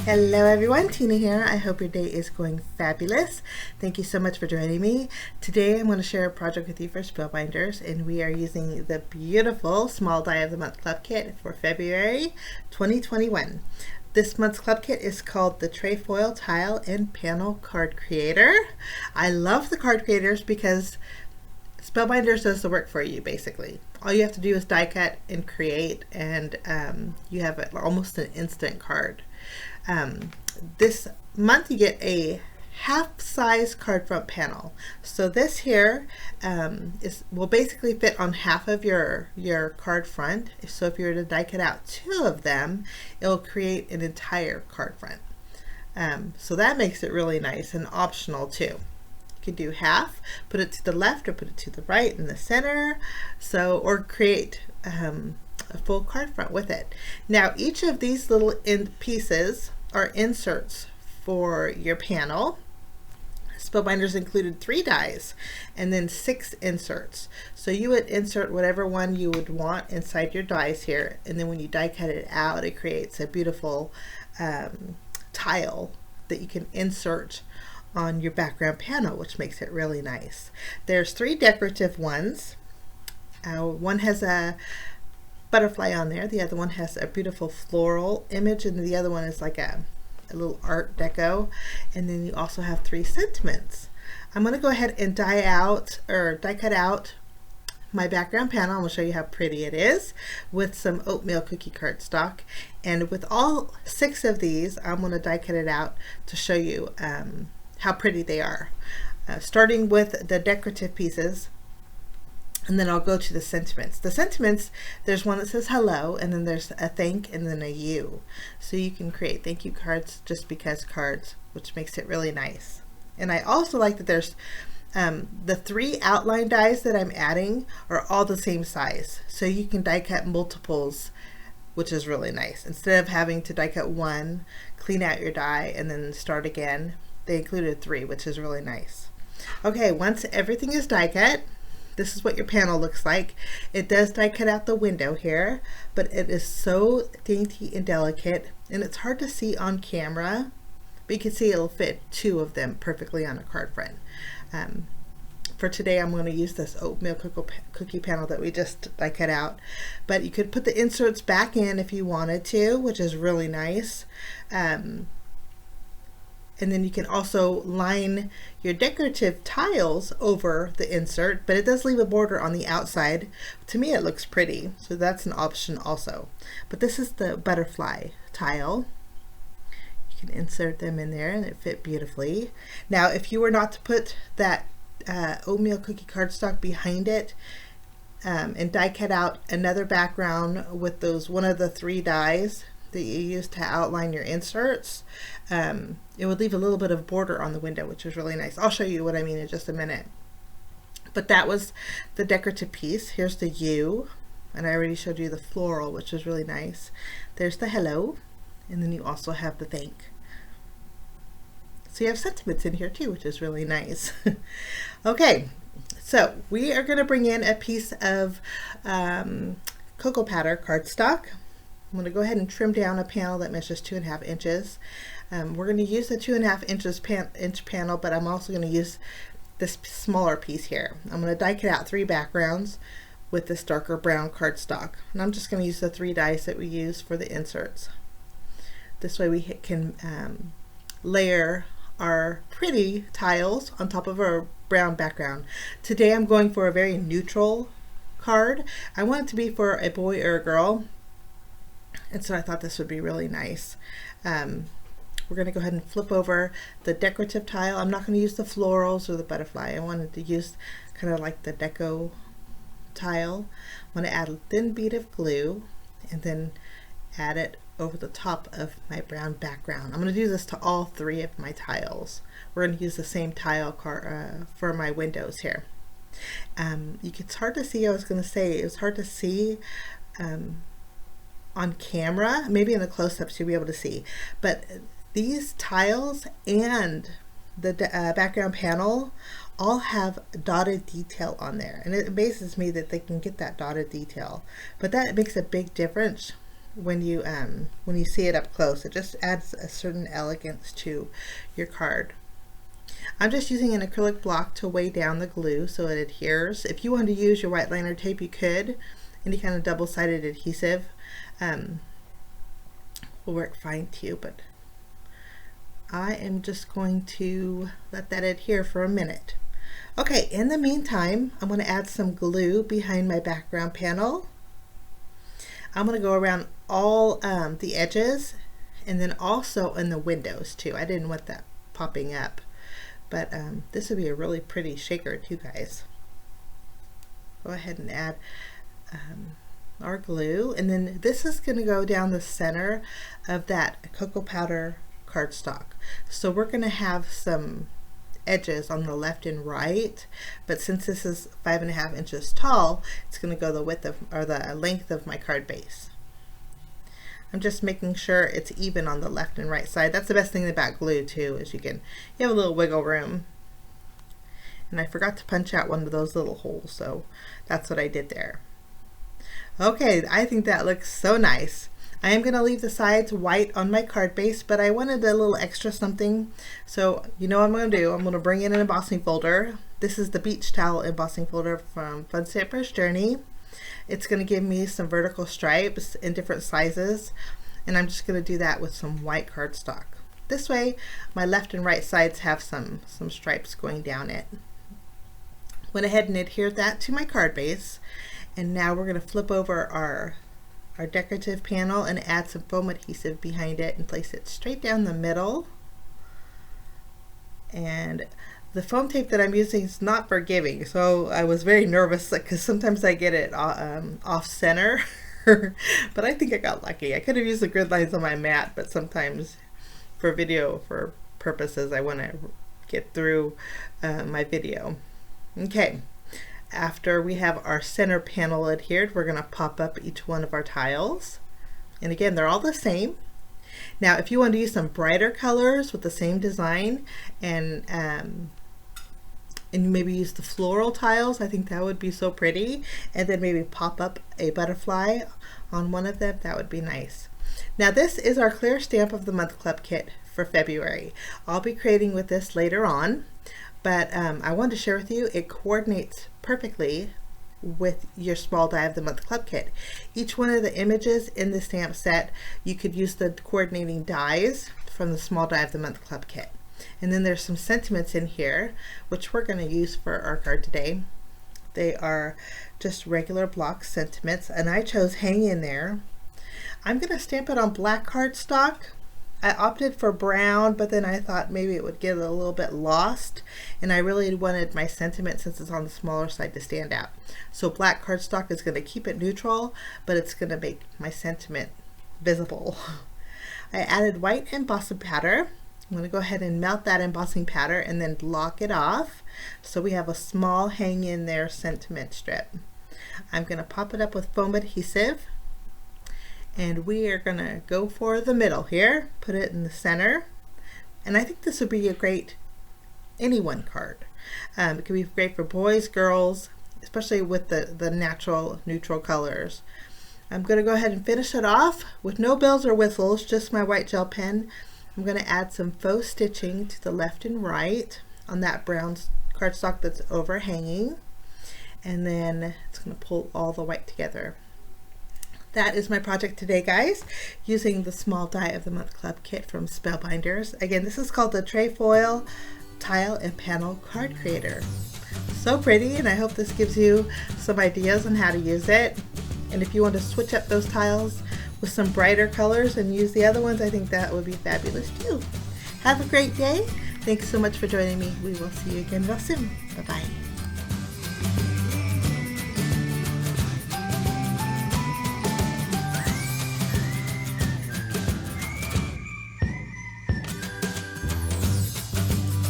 Hello everyone, Tina here. I hope your day is going fabulous. Thank you so much for joining me. Today I'm going to share a project with you for Spellbinders, and we are using the beautiful Small Die of the Month Club Kit for February 2021. This month's club kit is called the Trefoil Tile and Panel Card Creator. I love the card creators because Spellbinders does the work for you basically. All you have to do is die cut and create, and you have almost an instant card. This month you get a half-size card front panel. So this here will basically fit on half of your card front. So if you were to die cut out two of them, it'll create an entire card front. So that makes it really nice and optional too. You can do half, put it to the left or put it to the right in the center, or create a full card front with it. Now each of these little pieces are inserts for your panel. Spellbinders included 3 dies and then 6 inserts. So you would insert whatever one you would want inside your dies here, and then when you die cut it out, it creates a beautiful tile that you can insert on your background panel, which makes it really nice. There's 3 decorative ones. One has a butterfly on there, the other one has a beautiful floral image, and the other one is like a little art deco, and then you also have 3 sentiments. I'm going to go ahead and die cut out my background panel. I'm going to show you how pretty it is with some oatmeal cookie cardstock, and with all 6 of these I'm going to die cut it out to show you how pretty they are, starting with the decorative pieces. And then I'll go to the sentiments. The sentiments, there's one that says hello, and then there's a thank, and then a you. So you can create thank you cards, just because cards, which makes it really nice. And I also like that there's the 3 outline dies that I'm adding are all the same size. So you can die cut multiples, which is really nice. Instead of having to die cut 1, clean out your die, and then start again, they included 3, which is really nice. Okay, once everything is die cut, this is what your panel looks like. It does die cut out the window here, but it is so dainty and delicate, and it's hard to see on camera, but you can see it'll fit 2 of them perfectly on a card front. For today I'm going to use this oatmeal cookie panel that we just die cut out, but you could put the inserts back in if you wanted to, which is really nice. And then you can also line your decorative tiles over the insert, but it does leave a border on the outside. To me it looks pretty, so that's an option also. But this is the butterfly tile. You can insert them in there and it fit beautifully. Now if you were not to put that oatmeal cookie cardstock behind it and die cut out another background with one of the 3 dies that you use to outline your inserts, it would leave a little bit of border on the window, which is really nice. I'll show you what I mean in just a minute. But that was the decorative piece. Here's the U, and I already showed you the floral, which is really nice. There's the hello, and then you also have the thank. So you have sentiments in here too, which is really nice. Okay, so we are going to bring in a piece of cocoa powder cardstock. I'm going to go ahead and trim down a panel that measures 2.5 inches. We're going to use the 2.5 inch panel, but I'm also going to use this smaller piece here. I'm going to die cut out 3 backgrounds with this darker brown cardstock, and I'm just going to use the 3 dies that we use for the inserts. This way we can layer our pretty tiles on top of our brown background. Today I'm going for a very neutral card. I want it to be for a boy or a girl, and so I thought this would be really nice. We're going to go ahead and flip over the decorative tile. I'm not going to use the florals or the butterfly. I wanted to use kind of like the deco tile. I'm going to add a thin bead of glue and then add it over the top of my brown background. I'm going to do this to all 3 of my tiles. We're going to use the same tile for my windows here. It's hard to see. I was going to say it's hard to see on camera. Maybe in the close-ups you'll be able to see, but these tiles and the background panel all have dotted detail on there, and it amazes me that they can get that dotted detail, but that makes a big difference when you see it up close. It just adds a certain elegance to your card. I'm just using an acrylic block to weigh down the glue so it adheres. If you want to use your white liner tape, you could. Any kind of double-sided adhesive will work fine too, but I am just going to let that adhere for a minute. Okay, in the meantime, I'm going to add some glue behind my background panel. I'm going to go around all the edges and then also in the windows too. I didn't want that popping up, but this would be a really pretty shaker too, guys. Go ahead and add our glue, and then this is going to go down the center of that cocoa powder cardstock. So we're going to have some edges on the left and right, but since this is 5.5 inches tall, it's going to go the width of, or the length of my card base. I'm just making sure it's even on the left and right side. That's the best thing about glue too, is you have a little wiggle room. And I forgot to punch out one of those little holes, so that's what I did there. Okay, I think that looks so nice. I am going to leave the sides white on my card base, but I wanted a little extra something. So you know what I'm going to do? I'm going to bring in an embossing folder. This is the beach towel embossing folder from Fun Stamper's Journey. It's going to give me some vertical stripes in different sizes, and I'm just going to do that with some white cardstock. This way my left and right sides have some stripes going down it. Went ahead and adhered that to my card base, and now we're going to flip over our decorative panel and add some foam adhesive behind it and place it straight down the middle. And the foam tape that I'm using is not forgiving, so I was very nervous because sometimes I get it off center. But I think I got lucky. I could have used the grid lines on my mat, but sometimes for video purposes I want to get through my video. Okay. After we have our center panel adhered, we're going to pop up each one of our tiles. And again, they're all the same. Now, if you want to use some brighter colors with the same design and maybe use the floral tiles, I think that would be so pretty. And then maybe pop up a butterfly on one of them, that would be nice. Now, this is our Clear Stamp of the Month Club kit for February. I'll be creating with this later on. But I wanted to share with you, it coordinates perfectly with your Small Die of the Month Club kit. Each one of the images in the stamp set, you could use the coordinating dies from the Small Die of the Month Club kit. And then there's some sentiments in here, which we're going to use for our card today. They are just regular block sentiments, and I chose Hang In There. I'm going to stamp it on black cardstock. I opted for brown, but then I thought maybe it would get a little bit lost, and I really wanted my sentiment, since it's on the smaller side, to stand out. So black cardstock is going to keep it neutral, but it's going to make my sentiment visible. I added white embossing powder. I'm going to go ahead and melt that embossing powder and then block it off, so we have a small Hang In There sentiment strip. I'm going to pop it up with foam adhesive. And we are going to go for the middle here, put it in the center. And I think this would be a great anyone card. It could be great for boys, girls, especially with the natural neutral colors. I'm going to go ahead and finish it off with no bells or whistles, just my white gel pen. I'm going to add some faux stitching to the left and right on that brown cardstock that's overhanging. And then it's going to pull all the white together. That is my project today, guys, using the Small Die of the Month Club kit from Spellbinders. Again, this is called the Trefoil Tile and Panel Card Creator. So pretty, and I hope this gives you some ideas on how to use it. And if you want to switch up those tiles with some brighter colors and use the other ones, I think that would be fabulous too. Have a great day. Thanks so much for joining me. We will see you again real soon. Bye-bye.